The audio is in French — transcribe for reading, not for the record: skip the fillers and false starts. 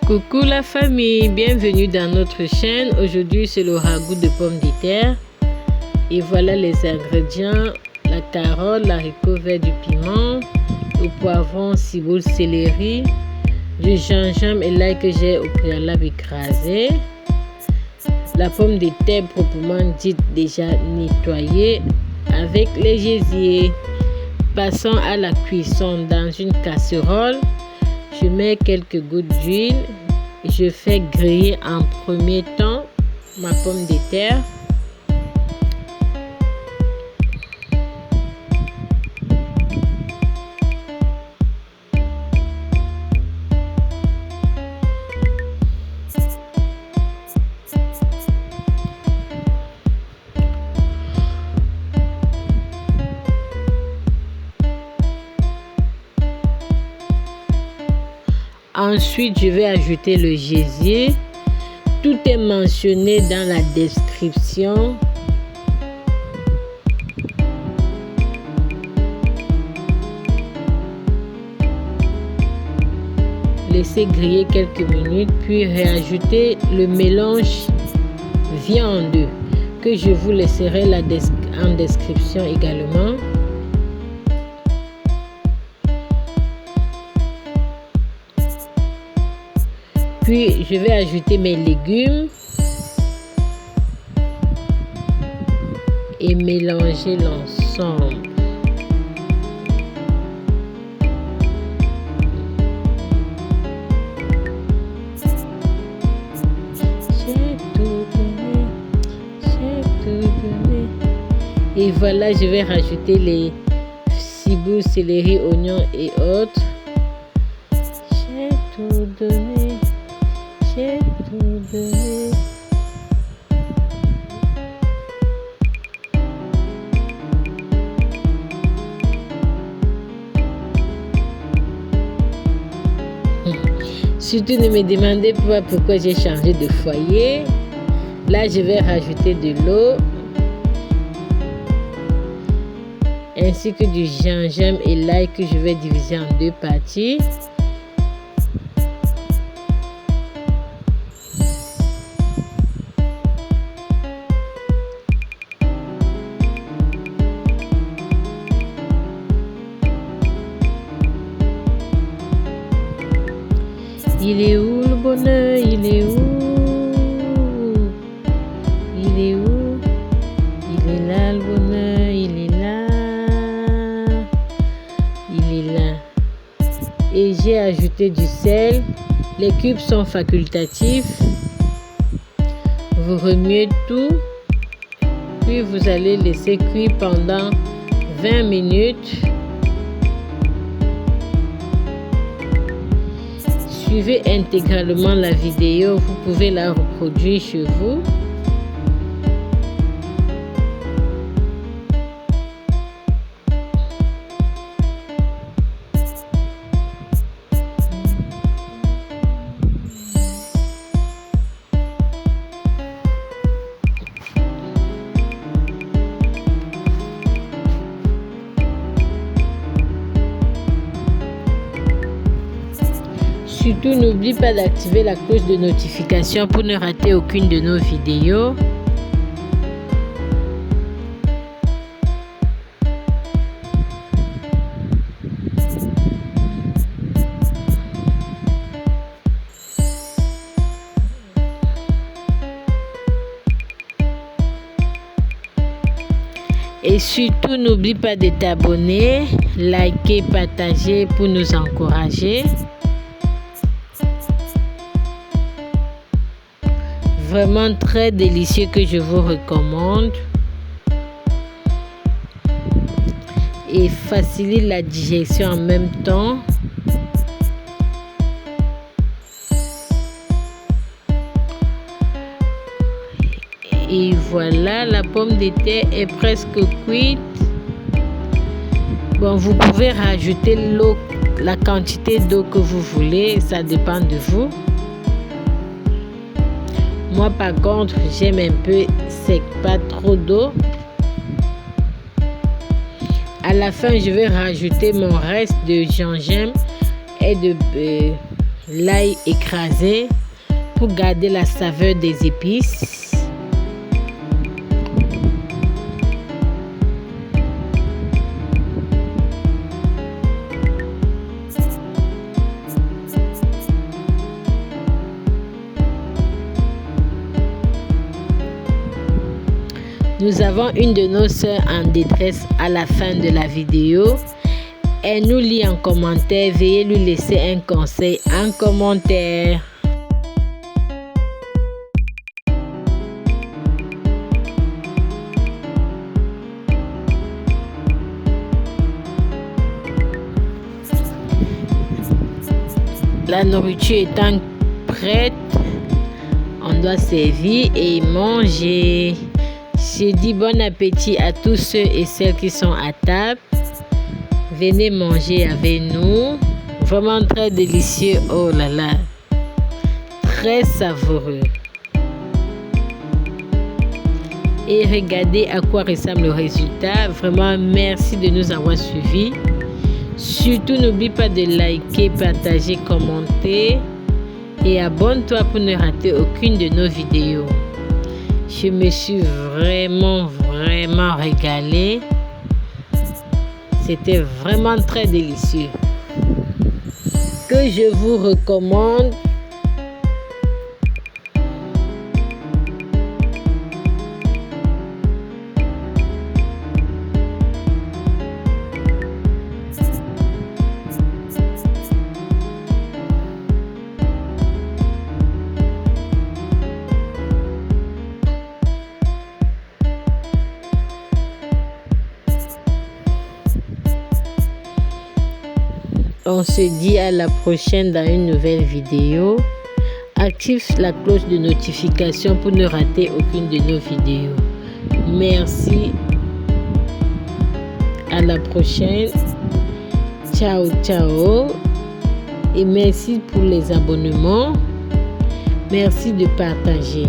Coucou la famille, bienvenue dans notre chaîne. Aujourd'hui c'est le ragoût de pommes de terre. Et voilà les ingrédients: la carotte, l'haricot vert, du piment, le poivron, ciboule, céleri, du gingembre et l'ail que j'ai au préalable écrasé, la pomme de terre proprement dite déjà nettoyée avec les gésiers. Passons à la cuisson. Dans une casserole, je mets quelques gouttes d'huile. Je fais griller en premier temps ma pomme de terre. Ensuite, je vais ajouter le gésier. Tout est mentionné dans la description. Laissez griller quelques minutes, puis réajouter le mélange viande que je vous laisserai en description également. Puis je vais ajouter mes légumes et mélanger l'ensemble. J'ai tout donné. Et voilà, je vais rajouter les ciboulles, céleri, oignons et autres. J'ai tout donné. J'ai tout donné. Surtout ne me demandez pas pourquoi j'ai changé de foyer. Là, je vais rajouter de l'eau ainsi que du gingembre et l'ail que je vais diviser en deux parties. Il est où le bonheur? Il est où? Il est où? Il est là le bonheur, il est là. Il est là. Et j'ai ajouté du sel. Les cubes sont facultatifs. Vous remuez tout. Puis vous allez laisser cuire pendant 20 minutes. Suivez intégralement la vidéo, vous pouvez la reproduire chez vous. Surtout, n'oublie pas d'activer la cloche de notification pour ne rater aucune de nos vidéos. Et surtout, n'oublie pas de t'abonner, liker, partager pour nous encourager. Vraiment très délicieux que je vous recommande et facilite la digestion en même temps. Et voilà, la pomme de terre est presque cuite. Bon, vous pouvez rajouter l'eau, la quantité d'eau que vous voulez, ça dépend de vous. Moi par contre, j'aime un peu sec, pas trop d'eau. À la fin, je vais rajouter mon reste de gingembre et de l'ail écrasé pour garder la saveur des épices. Nous avons une de nos sœurs en détresse à la fin de la vidéo. Elle nous lit en commentaire. Veuillez lui laisser un conseil en commentaire. La nourriture étant prête, on doit servir et manger. Je dis bon appétit à tous ceux et celles qui sont à table. Venez manger avec nous. Vraiment très délicieux. Oh là là. Très savoureux. Et regardez à quoi ressemble le résultat. Vraiment merci de nous avoir suivis. Surtout n'oublie pas de liker, partager, commenter. Et abonne-toi pour ne rater aucune de nos vidéos. Je me suis vraiment régalée. C'était vraiment très délicieux. Que je vous recommande. On se dit à la prochaine dans une nouvelle vidéo. Active la cloche de notification pour ne rater aucune de nos vidéos. Merci. À la prochaine. Ciao, ciao. Et merci pour les abonnements. Merci de partager.